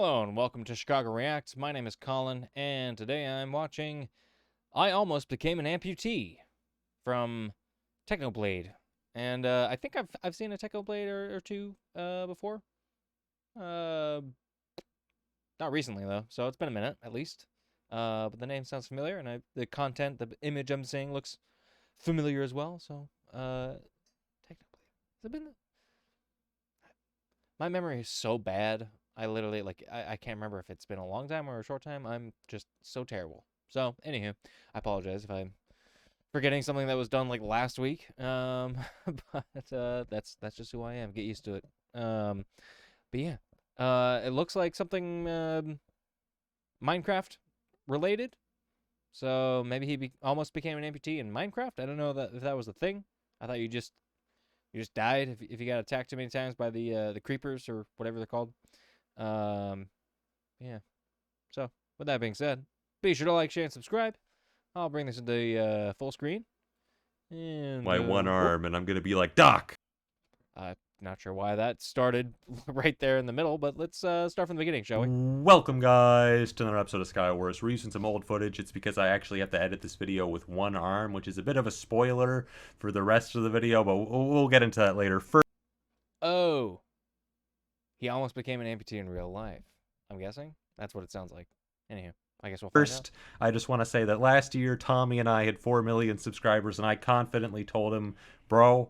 Hello and welcome to Chicago Reacts. My name is Colin, and today I'm watching I Almost Became an Amputee from Technoblade. And I think I've seen a Technoblade or two before. Uh, Not recently though, so it's been a minute at least. But the name sounds familiar, and the content, the image I'm seeing looks familiar as well. So Technoblade. Has it been? My memory is so bad. I literally, I can't remember if it's been a long time or a short time. I'm just so terrible. So, anywho, I apologize if I'm forgetting something that was done like last week. But that's just who I am. Get used to it. But yeah, it looks like something Minecraft related. So maybe he almost became an amputee in Minecraft. I don't know if that was the thing. I thought you just died if you got attacked too many times by the creepers or whatever they're called. Yeah. So with that being said, be sure to like, share, and subscribe. I'll bring this into full screen. And my one arm, and I'm gonna be like, Doc! I'm not sure why that started right there in the middle, but let's start from the beginning, shall we? Welcome, guys, to another episode of Skywars. We're using some old footage. It's because I actually have to edit this video with one arm, which is a bit of a spoiler for the rest of the video, but we'll get into that later. First, Oh. He almost became an amputee in real life. I'm guessing? That's what it sounds like. Anywho, I guess we'll find out. I just want to say that last year, Tommy and I had 4 million subscribers, and I confidently told him, bro,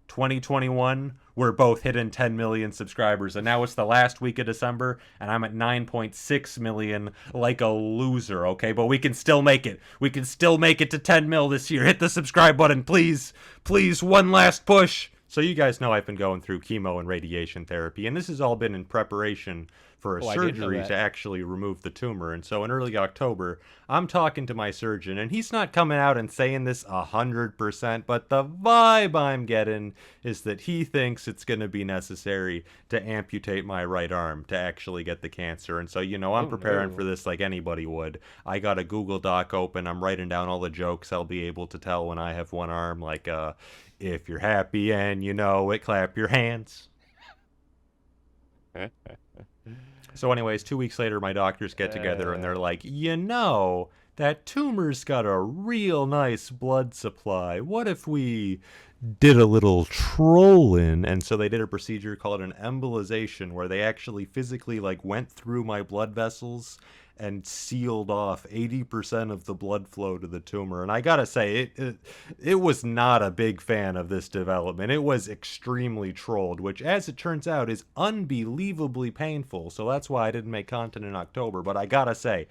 2021, we're both hitting 10 million subscribers, and now it's the last week of December, and I'm at 9.6 million like a loser, okay? But we can still make it. We can still make it to 10 mil this year. Hit the subscribe button, please. Please, one last push. So you guys know I've been going through chemo and radiation therapy, and this has all been in preparation for a surgery to actually remove the tumor. And so in early October, I'm talking to my surgeon, and he's not coming out and saying this 100%, but the vibe I'm getting is that he thinks it's going to be necessary to amputate my right arm to actually get the cancer. And so, you know, I'm preparing for this like anybody would. I got a Google Doc open. I'm writing down all the jokes I'll be able to tell when I have one arm, like, if you're happy and you know it, clap your hands. So anyways, 2 weeks later, my doctors get together and they're like, you know, that tumor's got a real nice blood supply. What if we did a little trolling? And so they did a procedure called an embolization, where they actually physically like went through my blood vessels and sealed off 80% of the blood flow to the tumor. And I gotta say, it was not a big fan of this development. It was extremely trolled, which, as it turns out, is unbelievably painful. So that's why I didn't make content in October. But I gotta say,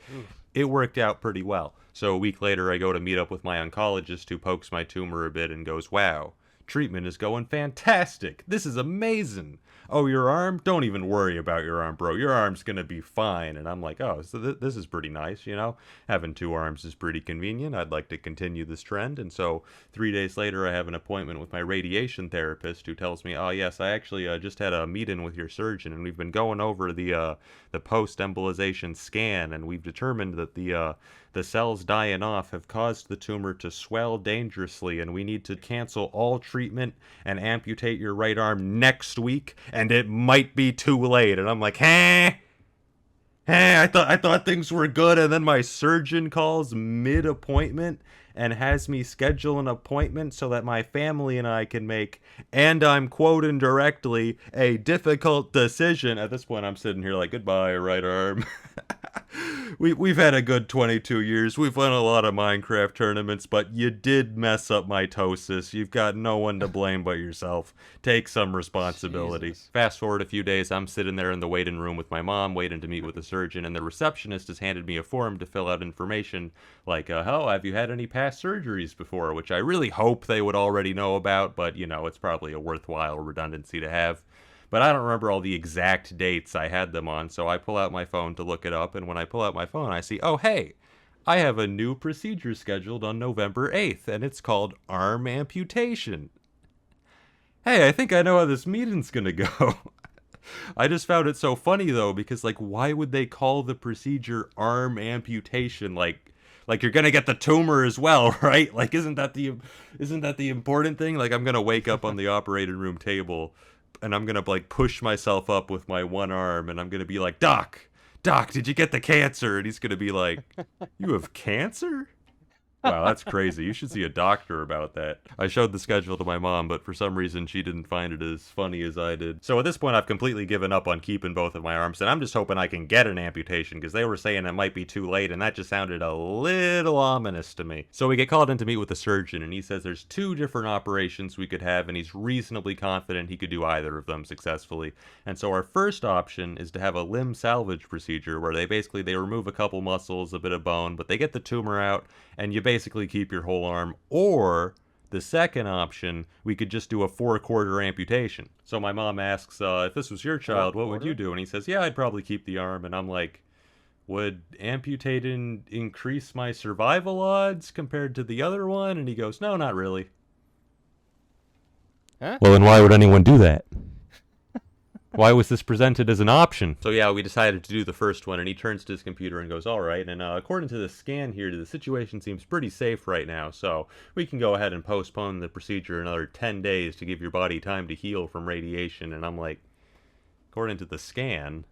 it worked out pretty well. So a week later, I go to meet up with my oncologist, who pokes my tumor a bit and goes, wow, treatment is going fantastic. This is amazing. Oh, your arm? Don't even worry about your arm, bro. Your arm's gonna be fine. And I'm like, oh, so this is pretty nice, you know? Having two arms is pretty convenient. I'd like to continue this trend. And so 3 days later, I have an appointment with my radiation therapist, who tells me, oh, yes, I actually just had a meeting with your surgeon, and we've been going over the post-embolization scan, and we've determined that the cells dying off have caused the tumor to swell dangerously, and we need to cancel all treatment and amputate your right arm next week, and it might be too late. And I'm like, Hey, I thought things were good. And then my surgeon calls mid-appointment and has me schedule an appointment so that my family and I can make, and I'm quoting directly, a difficult decision. At this point, I'm sitting here like, goodbye, right arm. We've had a good 22 years. We've won a lot of Minecraft tournaments, but you did mess up mitosis. You've got no one to blame but yourself. Take some responsibility. Jesus. Fast forward a few days, I'm sitting there in the waiting room with my mom, waiting to meet with the surgeon, and the receptionist has handed me a form to fill out information like, oh, have you had any past surgeries before? Which I really hope they would already know about, but, you know, it's probably a worthwhile redundancy to have. But I don't remember all the exact dates I had them on, so I pull out my phone to look it up, and when I pull out my phone, I see, oh, hey, I have a new procedure scheduled on November 8th, and it's called arm amputation. Hey, I think I know how this meeting's gonna go. I just found it so funny, though, because, like, why would they call the procedure arm amputation? Like you're gonna get the tumor as well, right? Like, isn't that the important thing? Like, I'm gonna wake up on the operating room table, and I'm gonna like push myself up with my one arm, and I'm gonna be like, Doc, Doc, did you get the cancer? And he's going to be like, you have cancer? Wow, that's crazy. You should see a doctor about that. I showed the schedule to my mom, but for some reason she didn't find it as funny as I did. So at this point, I've completely given up on keeping both of my arms, and I'm just hoping I can get an amputation, because they were saying it might be too late, and that just sounded a little ominous to me. So we get called in to meet with the surgeon, and he says there's 2 different operations we could have, and he's reasonably confident he could do either of them successfully. And so our first option is to have a limb salvage procedure, where they remove a couple muscles, a bit of bone, but they get the tumor out, and you basically keep your whole arm. Or the second option, we could just do a 4-quarter amputation. So my mom asks, if this was your child, what would you do? And he says, yeah, I'd probably keep the arm. And I'm like, would amputating increase my survival odds compared to the other one? And he goes, no, not really. Huh? Well, then why would anyone do that? Why was this presented as an option? So yeah, we decided to do the first one, and he turns to his computer and goes, all right, and according to the scan here, the situation seems pretty safe right now, so we can go ahead and postpone the procedure another 10 days to give your body time to heal from radiation. And I'm like, according to the scan?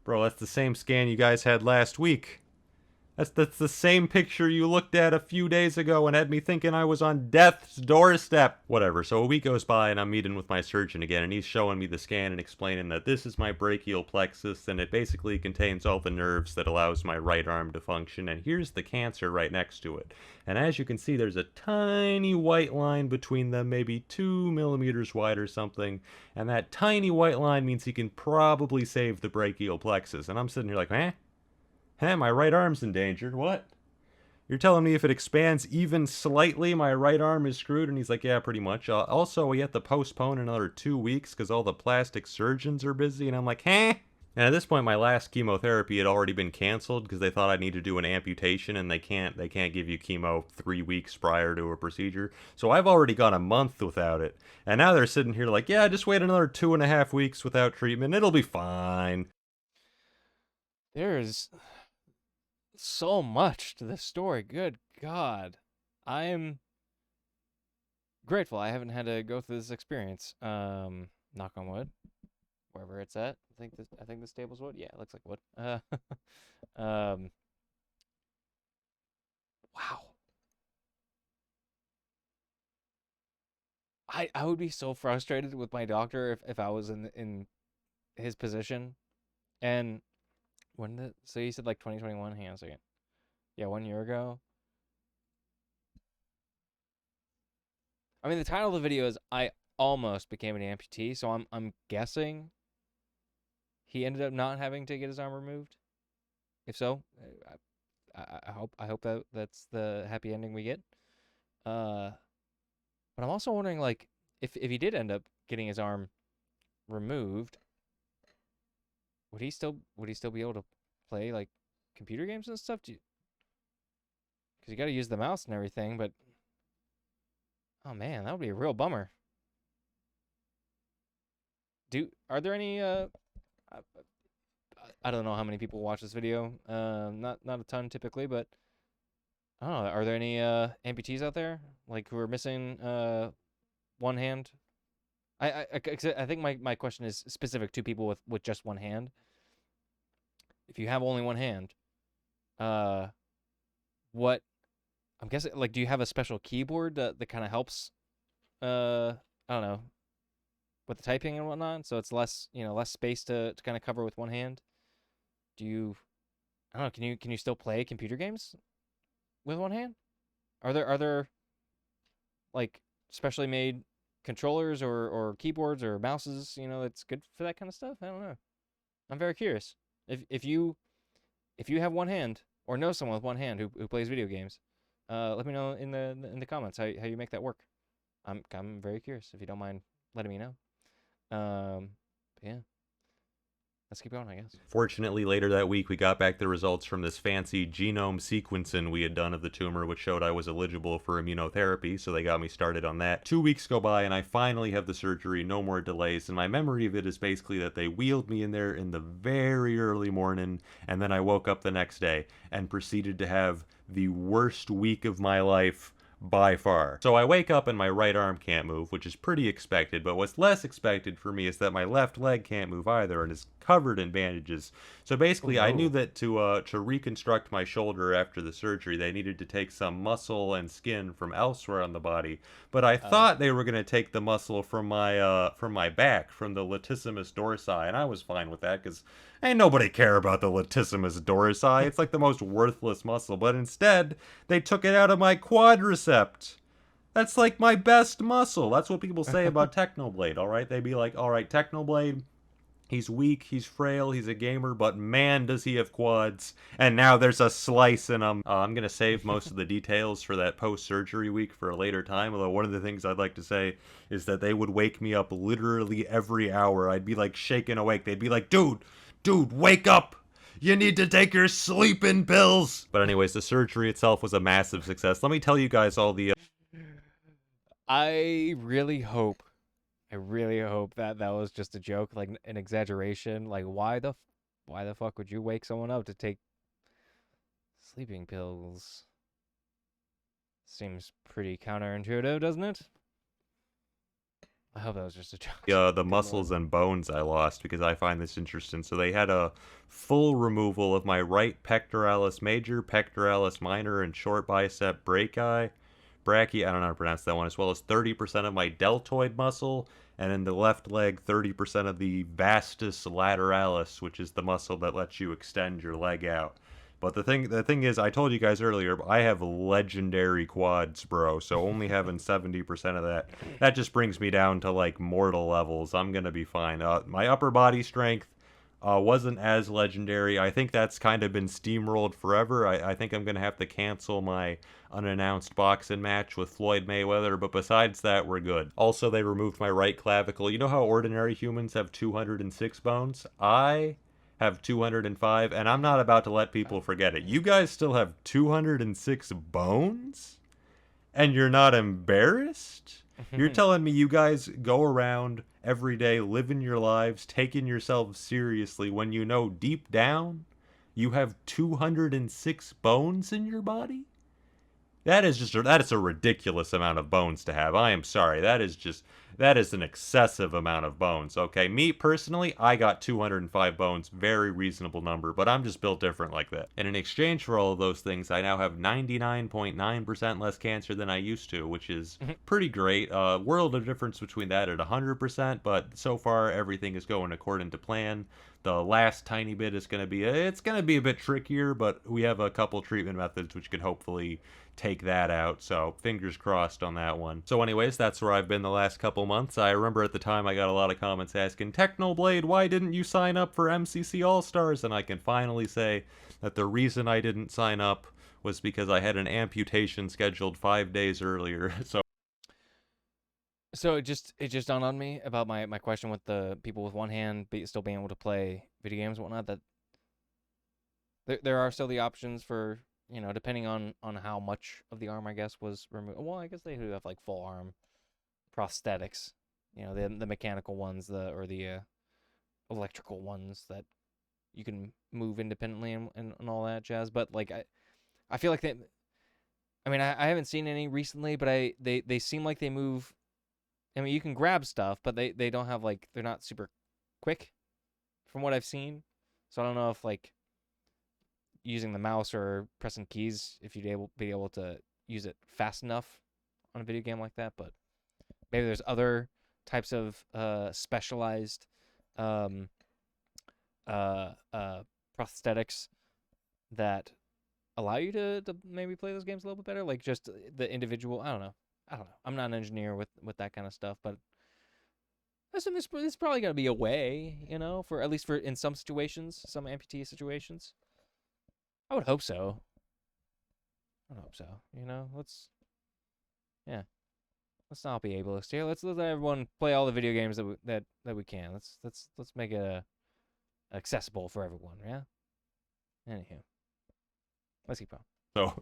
Bro, that's the same scan you guys had last week. That's the same picture you looked at a few days ago and had me thinking I was on death's doorstep. Whatever, so a week goes by and I'm meeting with my surgeon again, and he's showing me the scan and explaining that this is my brachial plexus, and it basically contains all the nerves that allows my right arm to function, and here's the cancer right next to it. And as you can see, there's a tiny white line between them, maybe 2 millimeters wide or something, and that tiny white line means he can probably save the brachial plexus. And I'm sitting here like, eh? Hey, my right arm's endangered. What? You're telling me if it expands even slightly, my right arm is screwed? And he's like, yeah, pretty much. Also, we have to postpone another 2 weeks because all the plastic surgeons are busy. And I'm like, huh? And at this point, my last chemotherapy had already been canceled because they thought I'd need to do an amputation, and they can't give you chemo 3 weeks prior to a procedure. So I've already gone a month without it. And now they're sitting here like, yeah, just wait another 2.5 weeks without treatment. It'll be fine. There's so much to this story. Good God. I'm grateful I haven't had to go through this experience. Knock on wood. Wherever it's at. I think this table's wood. Yeah, it looks like wood. Wow. I would be so frustrated with my doctor if I was in his position. And so you said like 2021, hang on a second. Yeah, 1 year ago. I mean, the title of the video is I almost became an amputee, so I'm guessing he ended up not having to get his arm removed. If so, I hope that's the happy ending we get. But I'm also wondering, like, if he did end up getting his arm removed, would he still be able to play like computer games and stuff? Because you got to use the mouse and everything. But oh man, that would be a real bummer. Are there any I don't know how many people watch this video. Not a ton typically, but I don't know. Are there any amputees out there like who are missing one hand? I think my question is specific to people with just one hand. If you have only one hand, what I'm guessing, like, do you have a special keyboard that kind of helps? I don't know, with the typing and whatnot, so it's less space to kind of cover with one hand. I don't know, can you still play computer games with one hand? Are there like specially made controllers or keyboards or mouses, that's good for that kind of stuff? I don't know. I'm very curious. If you have one hand or know someone with one hand who plays video games, let me know in the comments how you make that work. I'm very curious, if you don't mind letting me know. Yeah. Let's keep going, I guess. Fortunately, later that week, we got back the results from this fancy genome sequencing we had done of the tumor, which showed I was eligible for immunotherapy, so they got me started on that. 2 weeks go by, and I finally have the surgery, no more delays, and my memory of it is basically that they wheeled me in there in the very early morning, and then I woke up the next day and proceeded to have the worst week of my life by far. So I wake up and my right arm can't move, which is pretty expected, but what's less expected for me is that my left leg can't move either and is covered in bandages. So basically, I knew Whoa. that to reconstruct my shoulder after the surgery, they needed to take some muscle and skin from elsewhere on the body. But I thought they were going to take the muscle from my back, from the latissimus dorsi, and I was fine with that because ain't nobody care about the latissimus dorsi. It's like the most worthless muscle. But instead, they took it out of my quadricep. That's like my best muscle. That's what people say about Technoblade, alright? They'd be like, alright, Technoblade, he's weak, he's frail, he's a gamer, but man, does he have quads. And now there's a slice in him. I'm going to save most of the details for that post-surgery week for a later time, although one of the things I'd like to say is that they would wake me up literally every hour. I'd be like shaken awake. They'd be like, dude, wake up! You need to take your sleeping pills! But anyways, the surgery itself was a massive success. Let me tell you guys all the I really hope that that was just a joke, like an exaggeration. Like, why the fuck would you wake someone up to take sleeping pills? Seems pretty counterintuitive, doesn't it? I hope that was just a joke. the Good muscles lord. and bones I lost because I find this interesting. So they had a full removal of my right pectoralis major, pectoralis minor, and short bicep brachii. I don't know how to pronounce that one, as well as 30% of my deltoid muscle, and in the left leg, 30% of the vastus lateralis, which is the muscle that lets you extend your leg out. But the thing is, I told you guys earlier, I have legendary quads, bro. So only having 70% of that just brings me down to like mortal levels. I'm gonna be fine. My upper body strength wasn't as legendary. I think that's kind of been steamrolled forever. I think I'm going to have to cancel my unannounced boxing match with Floyd Mayweather, but besides that, we're good. Also, they removed my right clavicle. You know how ordinary humans have 206 bones? I have 205, and I'm not about to let people forget it. You guys still have 206 bones? And you're not embarrassed? You're telling me you guys go around every day living your lives, taking yourselves seriously when you know deep down you have 206 bones in your body? That is a ridiculous amount of bones to have. I am sorry. That is an excessive amount of bones. Okay, me personally, I got 205 bones, very reasonable number, but I'm just built different like that. And in exchange for all of those things, I now have 99.9% less cancer than I used to, which is pretty great. World of difference between that at 100%, but so far everything is going according to plan. The last tiny bit is going to be it's going to be a bit trickier, but we have a couple treatment methods which could hopefully take that out. So fingers crossed on that one. So anyways, that's where I've been the last couple months. I remember at the time I got a lot of comments asking, Technoblade, why didn't you sign up for MCC All-Stars? And I can finally say that the reason I didn't sign up was because I had an amputation scheduled 5 days earlier. So it just dawned on me about my question with the people with one hand still being able to play video games and whatnot, that there are still the options for, depending on how much of the arm, I guess, was removed. Well, I guess they do have like full arm prosthetics, the mechanical ones, the electrical ones that you can move independently and all that jazz. But like I feel like I haven't seen any recently, but they seem like they move. I mean, you can grab stuff, but they don't have they're not super quick from what I've seen. So I don't know if using the mouse or pressing keys, if you'd be able to use it fast enough on a video game like that. But maybe there's other types of specialized prosthetics that allow you to maybe play those games a little bit better. Like just the individual. I don't know. I'm not an engineer with that kind of stuff, but I assume there's probably got to be a way, for at least for in some situations, some amputee situations. I would hope so. I would hope so. Yeah, let's not be ableist here. Let's let everyone play all the video games that we can. Let's make it accessible for everyone. Yeah. Anywho, let's keep on. So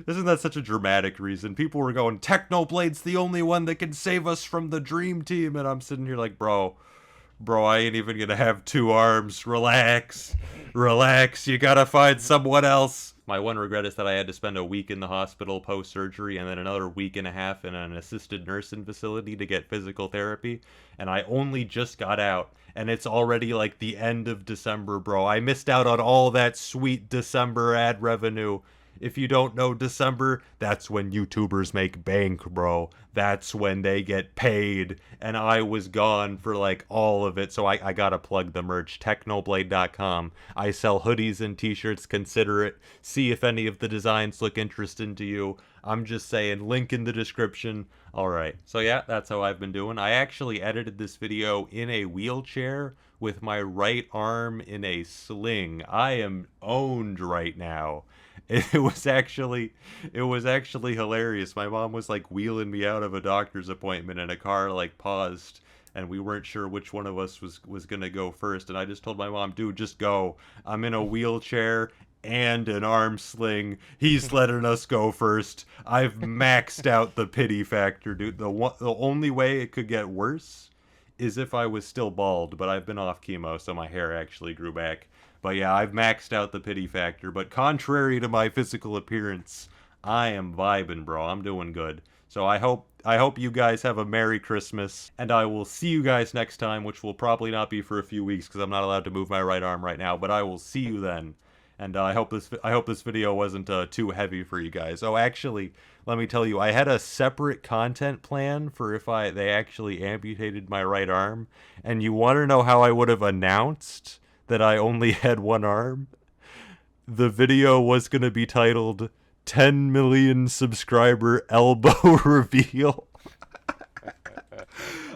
isn't that such a dramatic reason? People were going, Technoblade's the only one that can save us from the dream team, and I'm sitting here like, bro, I ain't even gonna have 2 arms. Relax, you gotta find someone else. My one regret is that I had to spend a week in the hospital post-surgery and then another week and a half in an assisted nursing facility to get physical therapy, and I only just got out, and it's already like the end of December, bro. I missed out on all that sweet December ad revenue. If you don't know December, that's when YouTubers make bank, bro. That's when they get paid. And I was gone for like all of it, so I gotta plug the merch. Technoblade.com. I sell hoodies and t-shirts. Consider it. See if any of the designs look interesting to you. I'm just saying, link in the description. Alright, so yeah, that's how I've been doing. I actually edited this video in a wheelchair with my right arm in a sling. I am owned right now. It was actually hilarious. My mom was like wheeling me out of a doctor's appointment and a car like paused and we weren't sure which one of us was gonna go first, and I just told my mom, dude, just go. I'm in a wheelchair and an arm sling. He's letting us go first. I've maxed out the pity factor, dude. The only way it could get worse is if I was still bald, but I've been off chemo, so my hair actually grew back. But yeah, I've maxed out the pity factor. But contrary to my physical appearance, I am vibing, bro. I'm doing good. So I hope you guys have a Merry Christmas, and I will see you guys next time, which will probably not be for a few weeks because I'm not allowed to move my right arm right now. But I will see you then. And I hope this video wasn't too heavy for you guys. Oh, actually, let me tell you, I had a separate content plan for if they actually amputated my right arm. And you want to know how I would have announced that I only had one arm? The video was going to be titled 10 million subscriber elbow reveal.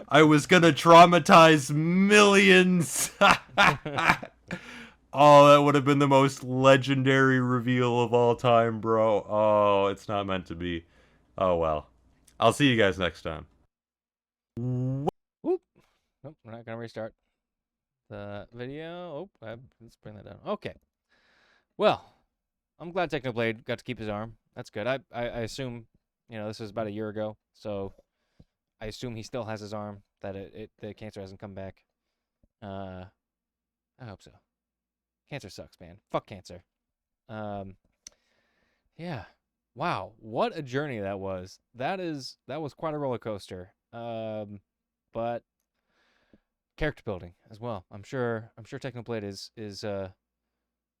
I was going to traumatize millions. Oh, that would have been the most legendary reveal of all time, bro. Oh, it's not meant to be. Oh, well. I'll see you guys next time. Whoop. Nope, we're not going to restart the video. Oh, let's bring that down. Okay. Well, I'm glad Technoblade got to keep his arm. That's good. I assume, this was about a year ago, so I assume he still has his arm, that the cancer hasn't come back. I hope so. Cancer sucks, man. Fuck cancer. Yeah. Wow, what a journey that was. That was quite a roller coaster. But character building as well. I'm sure Technoblade is a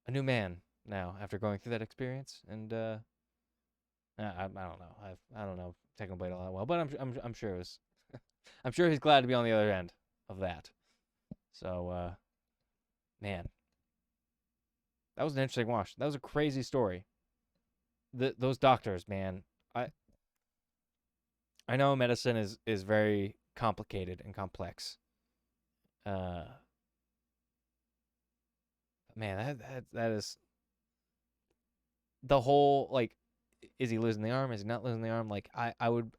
new man now after going through that experience. And I don't know. I don't know Technoblade all that well, but I'm sure it was. I'm sure he's glad to be on the other end of that. So, man. That was an interesting watch. That was a crazy story. Those doctors, man. I know medicine is very complicated and complex. Man, that is the whole, like, is he losing the arm? Is he not losing the arm? Like, I would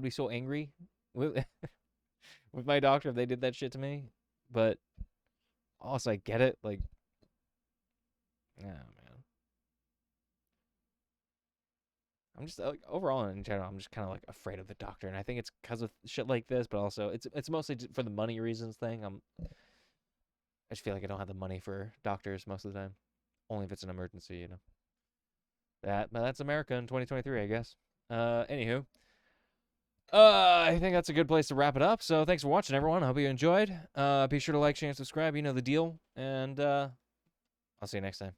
be so angry with with my doctor if they did that shit to me. But also, I get it. Like, yeah, man. I'm just like, overall in general, I'm just kind of like afraid of the doctor, and I think it's because of shit like this, but also it's mostly for the money reasons thing. I just feel like I don't have the money for doctors most of the time, only if it's an emergency, But that's America in 2023, I guess. Anywho. I think that's a good place to wrap it up. So thanks for watching, everyone. I hope you enjoyed. Be sure to like, share, and subscribe. You know the deal. And I'll see you next time.